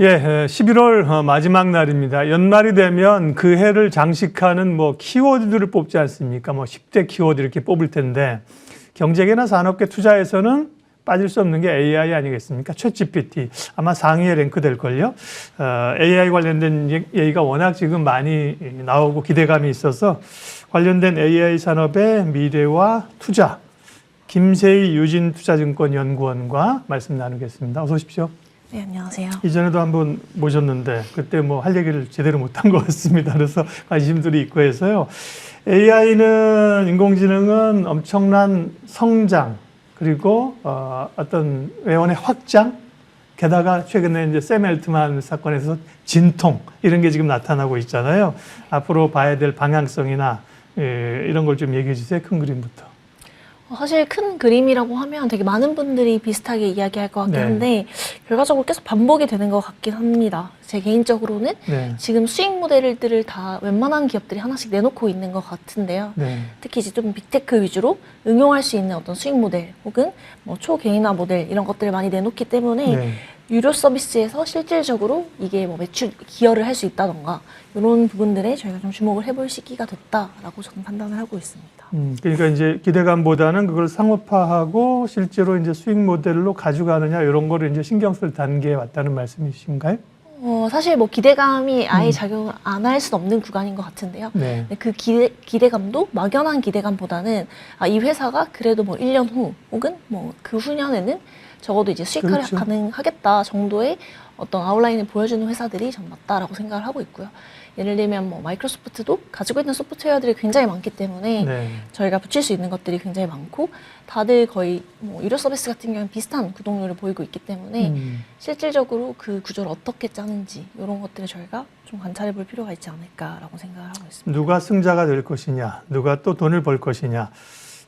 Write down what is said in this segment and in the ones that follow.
예, 11월 마지막 날입니다. 연말이 되면 그 해를 장식하는 뭐 키워드들을 뽑지 않습니까? 뭐 10대 키워드 이렇게 뽑을 텐데 경제계나 산업계 투자에서는 빠질 수 없는 게 AI 아니겠습니까? 챗GPT 아마 상위에 랭크될걸요. AI 관련된 얘기가 워낙 지금 많이 나오고 기대감이 있어서 관련된 AI 산업의 미래와 투자, 김세희 유진투자증권연구원과 말씀 나누겠습니다. 어서 오십시오. 네, 안녕하세요. 이전에도 한번 모셨는데 그때 뭐 할 얘기를 제대로 못한 것 같습니다. 그래서 관심들이 있고 해서요. AI는 인공지능은 엄청난 성장 그리고 어떤 외원의 확장 게다가 최근에 이제 샘 앨트만 사건에서 진통 이런 게 지금 나타나고 있잖아요. 앞으로 봐야 될 방향성이나 이런 걸 좀 얘기해 주세요. 큰 그림부터. 사실 큰 그림이라고 하면 되게 많은 분들이 비슷하게 이야기할 것 같긴 한데 결과적으로 계속 반복이 되는 것 같긴 합니다. 제 개인적으로는 지금 수익 모델들을 다 웬만한 기업들이 하나씩 내놓고 있는 것 같은데요. 특히 이제 좀 빅테크 위주로 응용할 수 있는 어떤 수익 모델 혹은 뭐 초개인화 모델 이런 것들을 많이 내놓기 때문에 유료 서비스에서 실질적으로 이게 뭐 매출 기여를 할 수 있다던가 이런 부분들에 저희가 좀 주목을 해볼 시기가 됐다라고 저는 판단을 하고 있습니다. 그러니까 이제 기대감보다는 그걸 상업화하고 실제로 이제 수익 모델로 가져가느냐 이런 거를 이제 신경 쓸 단계에 왔다는 말씀이신가요? 사실 뭐 기대감이 아예 작용 안 할 수는 없는 구간인 것 같은데요. 그 기대감도 막연한 기대감보다는 이 회사가 그래도 뭐 1년 후 혹은 뭐 그 후년에는 적어도 이제 수익화를 가능하겠다 정도의 어떤 아웃라인을 보여주는 회사들이 전 맞다라고 생각을 하고 있고요. 예를 들면 뭐 마이크로소프트도 가지고 있는 소프트웨어들이 굉장히 많기 때문에 저희가 붙일 수 있는 것들이 굉장히 많고 다들 거의 뭐 유료 서비스 같은 경우는 비슷한 구독률을 보이고 있기 때문에 실질적으로 그 구조를 어떻게 짜는지 이런 것들을 저희가 좀 관찰해 볼 필요가 있지 않을까라고 생각을 하고 있습니다. 누가 승자가 될 것이냐, 누가 또 돈을 벌 것이냐.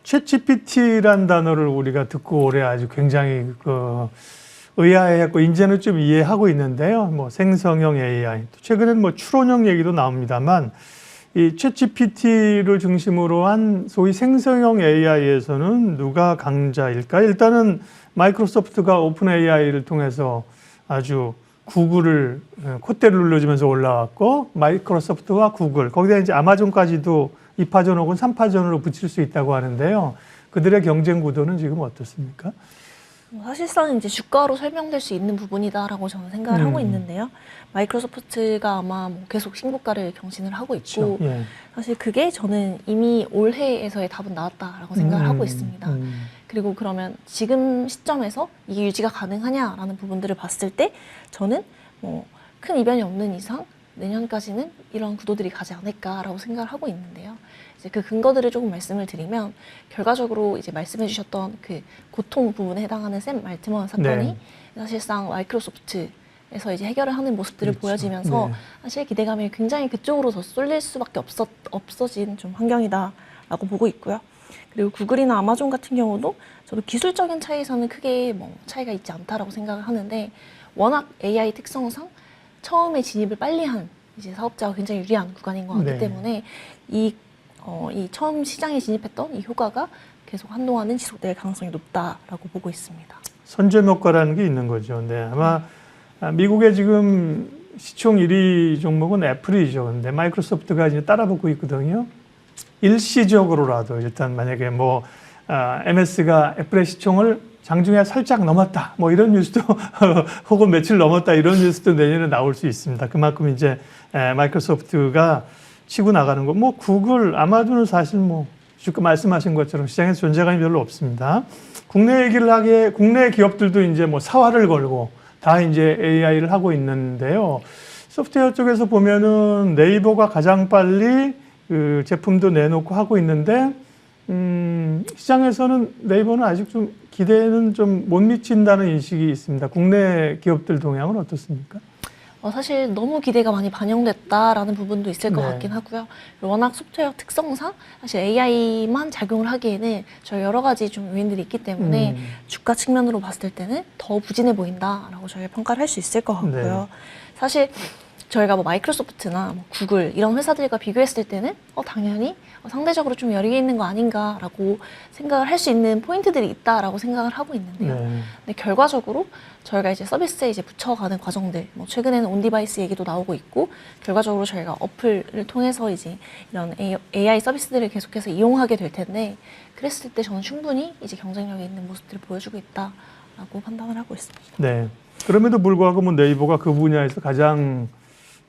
챗GPT란 단어를 우리가 듣고 올해 아주 굉장히 의아해했고 이제는 좀 이해하고 있는데요. 뭐 생성형 AI, 최근엔 뭐 추론형 얘기도 나옵니다만 이 챗GPT를 중심으로 한 소위 생성형 AI에서는 누가 강자일까? 일단은 마이크로소프트가 오픈 AI를 통해서 아주 구글을 콧대를 눌러주면서 올라왔고 마이크로소프트와 구글 거기다 이제 아마존까지도 2파전 혹은 3파전으로 붙일 수 있다고 하는데요. 그들의 경쟁 구도는 지금 어떻습니까? 사실상 이제 주가로 설명될 수 있는 부분이다라고 저는 생각을 하고 있는데요. 마이크로소프트가 아마 뭐 계속 신고가를 경신을 하고 있고 사실 그게 저는 이미 올해에서의 답은 나왔다라고 생각을 하고 있습니다. 그리고 그러면 지금 시점에서 이게 유지가 가능하냐라는 부분들을 봤을 때 저는 뭐 큰 이변이 없는 이상 내년까지는 이런 구도들이 가지 않을까라고 생각을 하고 있는데요. 이제 그 근거들을 조금 말씀을 드리면 결과적으로 이제 말씀해 주셨던 그 고통 부분에 해당하는 샘 알트먼 사건이 사실상 마이크로소프트에서 이제 해결을 하는 모습들을 보여지면서 사실 기대감이 굉장히 그쪽으로 더 쏠릴 수밖에 없어진 좀 환경이다라고 보고 있고요. 그리고 구글이나 아마존 같은 경우도 저도 기술적인 차이에서는 크게 뭐 차이가 있지 않다라고 생각을 하는데 워낙 AI 특성상 처음에 진입을 빨리 한 이제 사업자가 굉장히 유리한 구간인 것 같기 때문에 이 처음 시장에 진입했던 이 효과가 계속 한동안은 지속될 가능성이 높다라고 보고 있습니다. 선점 효과라는 게 있는 거죠. 아마 미국의 지금 시총 1위 종목은 애플이죠. 근데 마이크로소프트가 이제 따라붙고 있거든요. 일시적으로라도 일단 만약에 뭐 MS가 애플의 시총을 장중에 살짝 넘었다. 뭐 이런 뉴스도 혹은 며칠 넘었다. 이런 뉴스도 내년에 나올 수 있습니다. 그만큼 이제 마이크로소프트가 치고 나가는 거. 뭐 구글, 아마존은 사실 뭐 지금 말씀하신 것처럼 시장에서 존재감이 별로 없습니다. 국내 기업들도 이제 뭐 사활을 걸고 다 이제 AI를 하고 있는데요. 소프트웨어 쪽에서 보면은 네이버가 가장 빨리 그 제품도 내놓고 하고 있는데 시장에서는 네이버는 아직 좀 기대는 좀 못 미친다는 인식이 있습니다. 국내 기업들 동향은 어떻습니까? 사실 너무 기대가 많이 반영됐다라는 부분도 있을 것 같긴 하고요. 워낙 소프트웨어 특성상 사실 AI만 작용을 하기에는 저 여러 가지 좀 요인들이 있기 때문에 주가 측면으로 봤을 때는 더 부진해 보인다라고 저희가 평가를 할 수 있을 것 같고요. 사실 저희가 뭐 마이크로소프트나 뭐 구글 이런 회사들과 비교했을 때는 당연히 상대적으로 좀 여력이 있는 거 아닌가라고 생각을 할 수 있는 포인트들이 있다라고 생각을 하고 있는데요. 네. 근데 결과적으로 저희가 이제 서비스에 이제 붙여가는 과정들, 뭐 최근에는 온디바이스 얘기도 나오고 있고, 결과적으로 저희가 어플을 통해서 이제 이런 AI 서비스들을 계속해서 이용하게 될 텐데, 그랬을 때 저는 충분히 이제 경쟁력이 있는 모습들을 보여주고 있다라고 판단을 하고 있습니다. 네. 그럼에도 불구하고 뭐 네이버가 그 분야에서 가장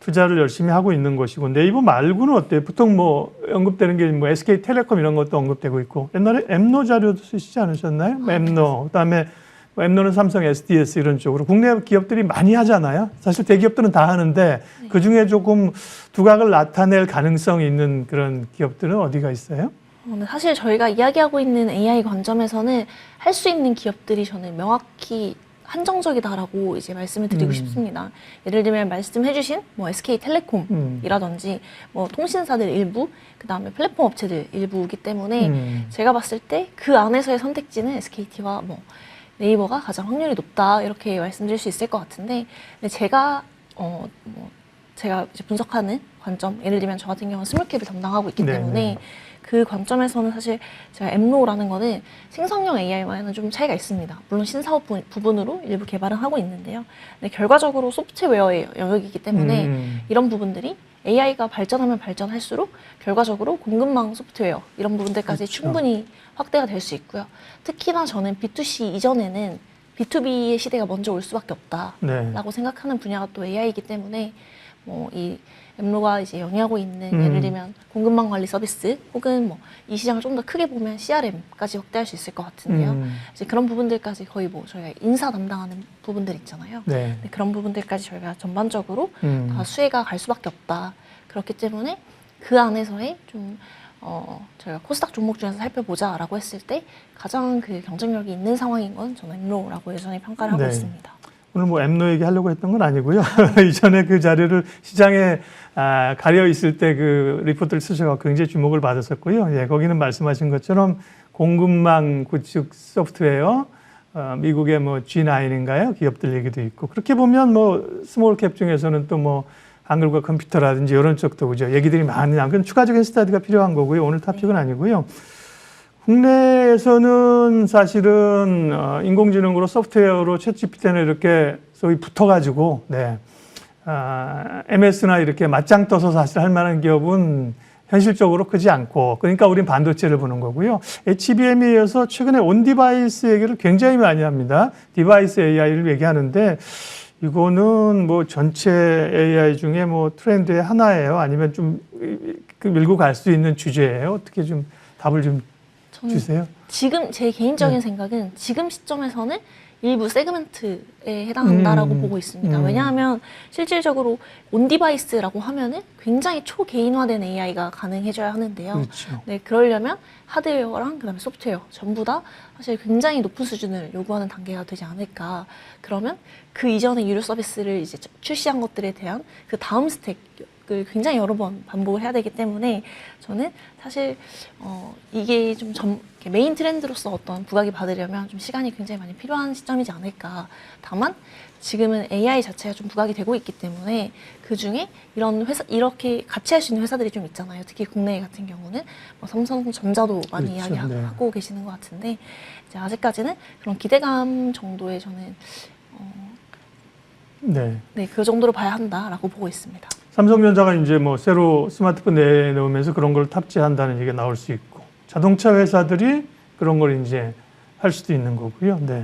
투자를 열심히 하고 있는 것이고, 네이버 말고는 어때요? 보통 뭐 언급되는 게 뭐 SK텔레콤 이런 것도 언급되고 있고, 옛날에 엠노 자료도 쓰시지 않으셨나요? 엠노. 그다음에 뭐 엠노는 삼성 SDS 이런 쪽으로 국내 기업들이 많이 하잖아요. 사실 대기업들은 다 하는데 네. 그중에 조금 두각을 나타낼 가능성이 있는 그런 기업들은 어디가 있어요? 사실 저희가 이야기하고 있는 AI 관점에서는 할 수 있는 기업들이 저는 명확히 한정적이다라고 이제 말씀을 드리고 싶습니다. 예를 들면 말씀해주신 뭐 SK텔레콤이라든지 뭐 통신사들 일부, 그 다음에 플랫폼 업체들 일부이기 때문에 제가 봤을 때 그 안에서의 선택지는 SKT와 뭐 네이버가 가장 확률이 높다 이렇게 말씀드릴 수 있을 것 같은데, 근데 제가 제가 이제 분석하는 관점, 예를 들면 저 같은 경우는 스몰캡을 담당하고 있기 네, 때문에 네. 그 관점에서는 사실 제가 엠로라는 거는 생성형 AI와는 좀 차이가 있습니다. 물론 신사업 부분으로 일부 개발은 하고 있는데요. 근데 결과적으로 소프트웨어의 영역이기 때문에 이런 부분들이 AI가 발전하면 발전할수록 결과적으로 공급망 소프트웨어 이런 부분들까지 그렇죠. 충분히 확대가 될 수 있고요. 특히나 저는 B2C 이전에는 B2B의 시대가 먼저 올 수밖에 없다라고 네. 생각하는 분야가 또 AI이기 때문에 뭐 이 엠로가 이제 영위하고 있는 예를 들면 공급망 관리 서비스 혹은 뭐 이 시장을 좀 더 크게 보면 CRM까지 확대할 수 있을 것 같은데요. 이제 그런 부분들까지 거의 뭐 저희가 인사 담당하는 부분들 있잖아요. 네. 네, 그런 부분들까지 저희가 전반적으로 다 수혜가 갈 수밖에 없다. 그렇기 때문에 그 안에서의 좀 저희가 코스닥 종목 중에서 살펴보자라고 했을 때 가장 그 경쟁력이 있는 상황인 건 저는 엠로라고 여전히 평가를 하고 네. 있습니다. 오늘 뭐 엠노 얘기 하려고 했던 건 아니고요. 이전에 그 자료를 시장에 가려 있을 때 그 리포트를 쓰셔서 굉장히 주목을 받았었고요. 예, 거기는 말씀하신 것처럼 공급망 구축 소프트웨어, 미국의 뭐 G9인가요? 기업들 얘기도 있고. 그렇게 보면 뭐 스몰캡 중에서는 또 뭐 한글과 컴퓨터라든지 이런 쪽도 그죠. 얘기들이 많으냐. 그건 추가적인 스타디가 필요한 거고요. 오늘 토픽은 아니고요. 국내에서는 사실은 인공지능으로 소프트웨어로 챗GPT는 이렇게 소위 붙어가지고 MS나 이렇게 맞짱 떠서 사실 할 만한 기업은 현실적으로 크지 않고, 그러니까 우린 반도체를 보는 거고요. HBM에 이어서 최근에 온디바이스 얘기를 굉장히 많이 합니다. 디바이스 AI를 얘기하는데 이거는 뭐 전체 AI 중에 뭐 트렌드의 하나예요? 아니면 좀 밀고 갈 수 있는 주제예요? 어떻게 좀 답을 좀 주세요. 지금 제 개인적인 생각은 지금 시점에서는 일부 세그멘트에 해당한다라고 보고 있습니다. 왜냐하면 실질적으로 온디바이스라고 하면은 굉장히 초개인화된 AI가 가능해져야 하는데요. 그렇죠. 네, 그러려면 하드웨어랑 그다음에 소프트웨어 전부 다 사실 굉장히 높은 수준을 요구하는 단계가 되지 않을까. 그러면 그 이전의 유료 서비스를 이제 출시한 것들에 대한 그 다음 스택을 굉장히 여러 번 반복을 해야 되기 때문에 저는 사실 이게 좀 메인 트렌드로서 어떤 부각이 받으려면 좀 시간이 굉장히 많이 필요한 시점이지 않을까. 다만 지금은 AI 자체가 좀 부각이 되고 있기 때문에 그 중에 이런 회사 이렇게 같이 할 수 있는 회사들이 좀 있잖아요. 특히 국내 같은 경우는 뭐 삼성전자도 많이 그렇죠. 이야기하고 계시는 것 같은데 이제 아직까지는 그런 기대감 정도의 저는 네, 그 정도로 봐야 한다라고 보고 있습니다. 삼성전자가 이제 뭐 새로 스마트폰 내놓으면서 그런 걸 탑재한다는 얘기가 나올 수 있고, 자동차 회사들이 그런 걸 이제 할 수도 있는 거고요. 네.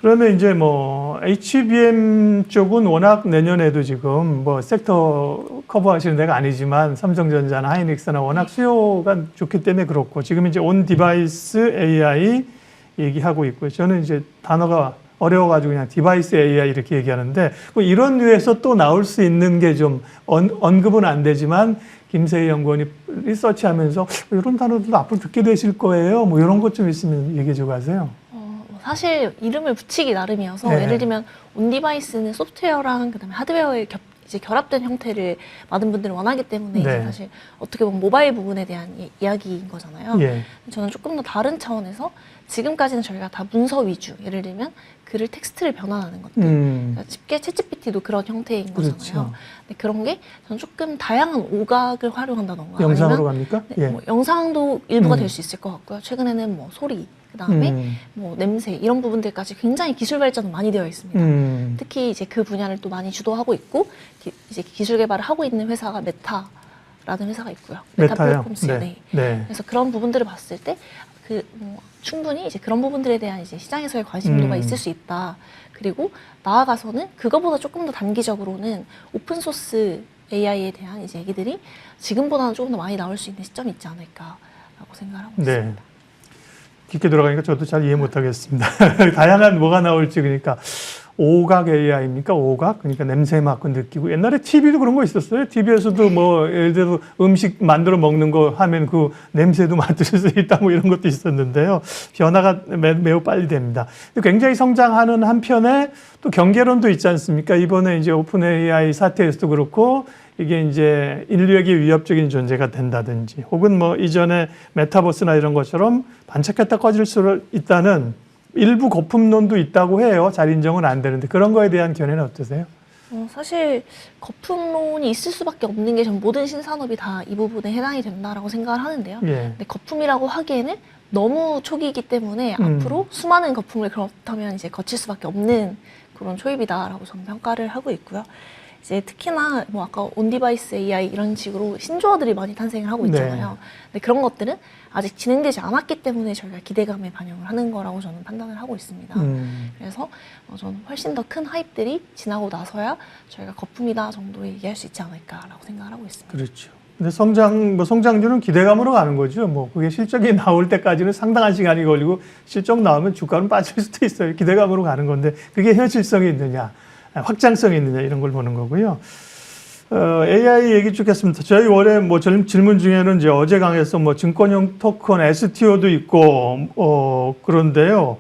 그러면 이제 뭐 HBM 쪽은 워낙 내년에도 지금 뭐 섹터 커버하시는 데가 아니지만 삼성전자나 하이닉스나 워낙 수요가 좋기 때문에 그렇고, 지금 이제 온 디바이스 AI 얘기하고 있고요. 저는 이제 단어가 어려워가지고 그냥 디바이스 AI 이렇게 얘기하는데, 뭐 이런 류에서 또 나올 수 있는 게 좀 언급은 안 되지만 김세희 연구원이 리서치하면서 이런 단어들도 앞으로 듣게 되실 거예요. 뭐 이런 것 좀 있으면 얘기해 주고 가세요. 사실 이름을 붙이기 나름이어서 네. 예를 들면 온디바이스는 소프트웨어랑 그다음에 하드웨어의 이제 결합된 형태를 많은 분들이 원하기 때문에 네. 이제 사실 어떻게 보면 모바일 부분에 대한 이야기인 거잖아요. 예. 저는 조금 더 다른 차원에서 지금까지는 저희가 다 문서 위주, 예를 들면 글을 텍스트를 변환하는 것들, 그러니까 쉽게 챗GPT도 그런 형태인 그렇죠. 거잖아요. 근데 그런 게 저는 조금 다양한 오각을 활용한다던가 영상으로 아니면 갑니까? 네, 예. 뭐 영상도 일부가 될 수 있을 것 같고요. 최근에는 뭐 소리, 그다음에 뭐 냄새 이런 부분들까지 굉장히 기술 발전은 많이 되어 있습니다. 특히 이제 그 분야를 또 많이 주도하고 있고 이제 기술 개발을 하고 있는 회사가 메타라는 회사가 있고요. 메타 메타요? 플랫폼스. 네. 네. 네. 그래서 그런 부분들을 봤을 때 충분히 이제 그런 부분들에 대한 이제 시장에서의 관심도가 있을 수 있다. 그리고 나아가서는 그거보다 조금 더 단기적으로는 오픈 소스 AI에 대한 이제 얘기들이 지금보다는 조금 더 많이 나올 수 있는 시점이 있지 않을까라고 생각하고 네. 있습니다. 깊게 들어가니까 저도 잘 이해 못하겠습니다. 다양한 뭐가 나올지 그러니까 오각 AI입니까? 오각? 그러니까 냄새 맡고 느끼고 옛날에 TV도 그런 거 있었어요. TV에서도 뭐 예를 들어 음식 만들어 먹는 거 하면 그 냄새도 맡을 수 있다 뭐 이런 것도 있었는데요. 변화가 매우 빨리 됩니다. 굉장히 성장하는 한편에 또 경계론도 있지 않습니까? 이번에 이제 오픈 AI 사태에서도 그렇고 이게 이제 인류에게 위협적인 존재가 된다든지 혹은 뭐 이전에 메타버스나 이런 것처럼 반짝였다 꺼질 수 있다는 일부 거품론도 있다고 해요. 잘 인정은 안 되는데 그런 거에 대한 견해는 어떠세요? 사실 거품론이 있을 수밖에 없는 게 전 모든 신산업이 다 이 부분에 해당이 된다라고 생각을 하는데요. 예. 근데 거품이라고 하기에는 너무 초기이기 때문에 앞으로 수많은 거품을 그렇다면 이제 거칠 수밖에 없는 그런 초입이다라고 저는 평가를 하고 있고요. 이제 특히나 뭐 아까 온디바이스 AI 이런 식으로 신조어들이 많이 탄생을 하고 있잖아요. 네. 근데 그런 것들은 아직 진행되지 않았기 때문에 저희가 기대감에 반영을 하는 거라고 저는 판단을 하고 있습니다. 그래서 저는 훨씬 더 큰 하입들이 지나고 나서야 저희가 거품이다 정도 얘기할 수 있지 않을까라고 생각을 하고 있습니다. 그렇죠. 근데 성장률은 기대감으로 가는 거죠. 뭐 그게 실적이 나올 때까지는 상당한 시간이 걸리고 실적 나오면 주가는 빠질 수도 있어요. 기대감으로 가는 건데 그게 현실성이 있느냐, 확장성이 있느냐 이런 걸 보는 거고요. AI 얘기 쭉 했습니다. 저희 원래 뭐 질문 중에는 이제 어제 강에서 뭐 증권형 토큰 STO도 있고 그런데요.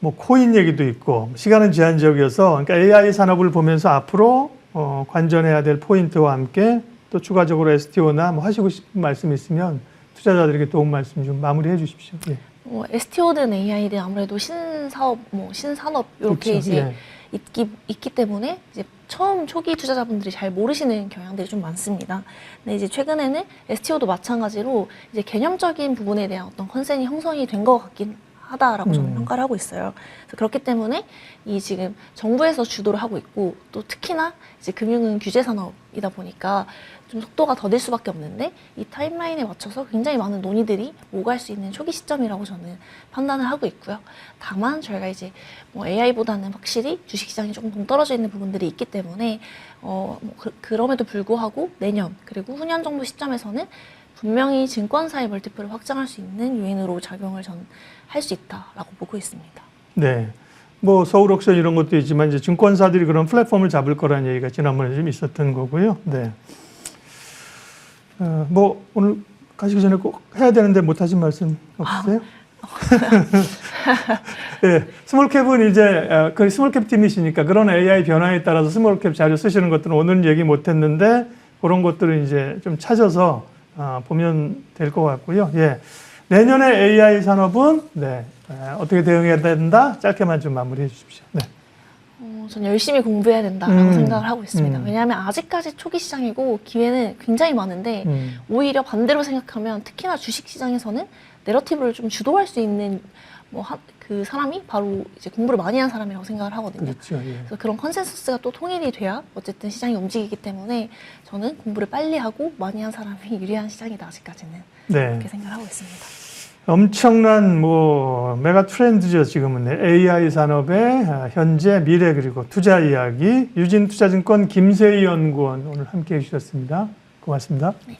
뭐 코인 얘기도 있고 시간은 제한적이어서 그러니까 AI 산업을 보면서 앞으로 관전해야 될 포인트와 함께 또 추가적으로 STO나 뭐 하시고 싶은 말씀 있으면 투자자들에게 도움 말씀 좀 마무리해 주십시오. 예. STO든 AI든 아무래도 신사업, 신산업 이렇게 그렇죠. 이제 예. 있기 때문에 이제 처음 초기 투자자분들이 잘 모르시는 경향들이 좀 많습니다. 근데 이제 최근에는 STO도 마찬가지로 이제 개념적인 부분에 대한 어떤 컨센이 형성이 된 것 같긴 하다라고 저는 평가를 하고 있어요. 그래서 그렇기 때문에 이 지금 정부에서 주도를 하고 있고 또 특히나 이제 금융은 규제 산업이다 보니까 좀 속도가 더딜 수밖에 없는데 이 타임라인에 맞춰서 굉장히 많은 논의들이 오갈 수 있는 초기 시점이라고 저는 판단을 하고 있고요. 다만 저희가 이제 뭐 AI보다는 확실히 주식시장이 조금 동떨어져 있는 부분들이 있기 때문에 그럼에도 불구하고 내년 그리고 후년 정도 시점에서는 분명히 증권사의 멀티플을 확장할 수 있는 요인으로 작용을 전 할 수 있다라고 보고 있습니다. 네. 뭐 서울옥션 이런 것도 있지만 이제 증권사들이 그런 플랫폼을 잡을 거라는 얘기가 지난번에 좀 있었던 거고요. 네. 뭐 오늘 가시기 전에 꼭 해야 되는데 못 하신 말씀 없으세요? 네, 스몰캡은 이제 그 스몰캡 팀이시니까 그런 AI 변화에 따라서 스몰캡 자료 쓰시는 것들은 오늘은 얘기 못 했는데 그런 것들을 이제 좀 찾아서 보면 될 것 같고요. 예. 내년에 AI 산업은 어떻게 대응해야 된다? 짧게만 좀 마무리해 주십시오. 네. 전 열심히 공부해야 된다라고 생각을 하고 있습니다. 왜냐하면 아직까지 초기 시장이고 기회는 굉장히 많은데 오히려 반대로 생각하면 특히나 주식 시장에서는 내러티브를 좀 주도할 수 있는 그 사람이 바로 이제 공부를 많이 한 사람이라고 생각을 하거든요. 그렇죠. 예. 그래서 그런 컨센서스가 또 통일이 돼야 어쨌든 시장이 움직이기 때문에 저는 공부를 빨리 하고 많이 한 사람이 유리한 시장이다 아직까지는 그렇게 생각을 하고 있습니다. 엄청난 메가 트렌드죠. 지금은 AI 산업의 현재 미래 그리고 투자 이야기 유진투자증권 김세희 연구원 오늘 함께해 주셨습니다. 고맙습니다. 네.